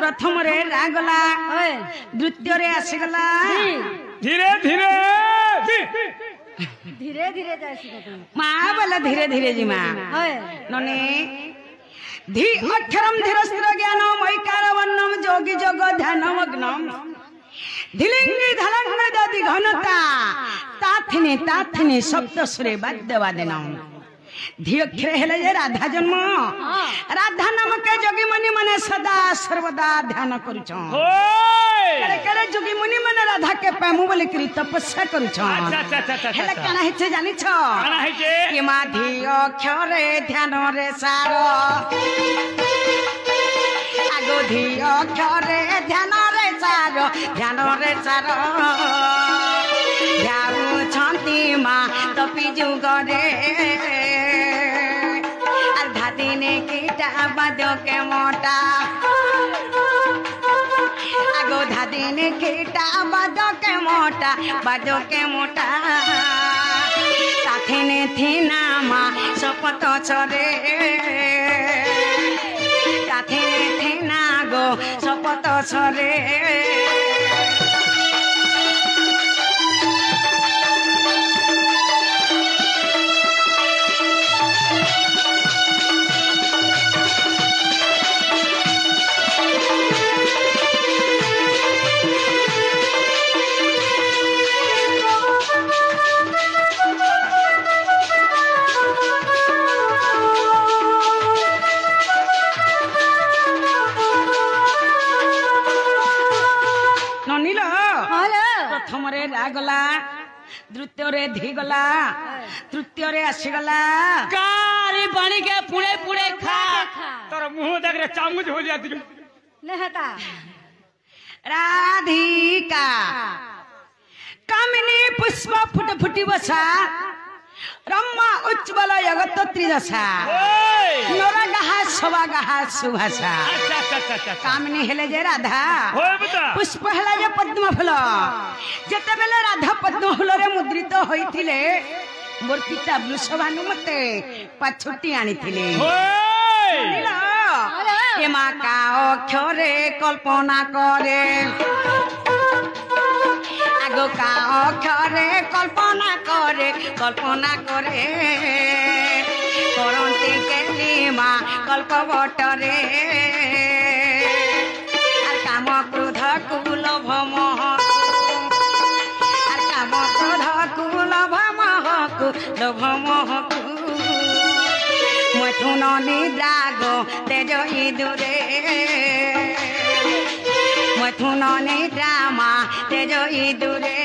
प्रथम रे रागला द्वितीय रे आसीगला धीरे धीरे धीरे धीरे जासी माँ बोला धीरे धीरे जी माँ नने धी अक्षरम धीरस्त्र ज्ञानम ऐकारवन्नम जोगी जोग ध्यानमग्नम धिलिंगी धलंग दधि घनता ताथिनी सप्त सुरे वाद्यवादिनम धी अक्षर हेले जे राधा जन्म राधा नाम के जोगी मुनि मने सदा सर्वदा ध्यान करूछन केले केले जोगी मुनि मने राधा के पामु बोले करी तपस्या करूछन हेले काना हेचे जानि छ काना हेचे कि मा धी अक्षरे ध्यान रे सार आगो धी अक्षरे ध्यान रे सार जाऊ छंती मा तपी जुगरे अर्धा दिने कीटा बादो के मोटा आगो धा दिने कीटा बादो के मोटा ताथिने थीना मा सपत छरे ताथिने थीना गो सपत छरे प्रथम रे रागला द्वितीय रे धी गला तृतीय रे आसीगला कारी पानी के पुड़े पुड़े खा तोर मुंह देख रे चामुच हो जाती लेहता राधिका कामिनी पुष्प फुट फुटी बसा रम्मा उज्ज्वल जगत त्रिदशा नरगाहा सवागाहा सुभाषा कामिनी हेले जे राधा पुष्प हेला जे पद्म फूल जेते बेले राधा पद्म फूल रे मुद्रित होइथिले मोर पिता वृषभानु मते पाछुटी आनिथिले ए मा का अक्षरे कल्पना करे आगो का अक्षरे कल्पना करे करंती केली मा कल्प बटरे आर काम क्रोध कुल भमह मथुन निद्राग तेज इदुरे मथुन निद्रामा तेज इदुरे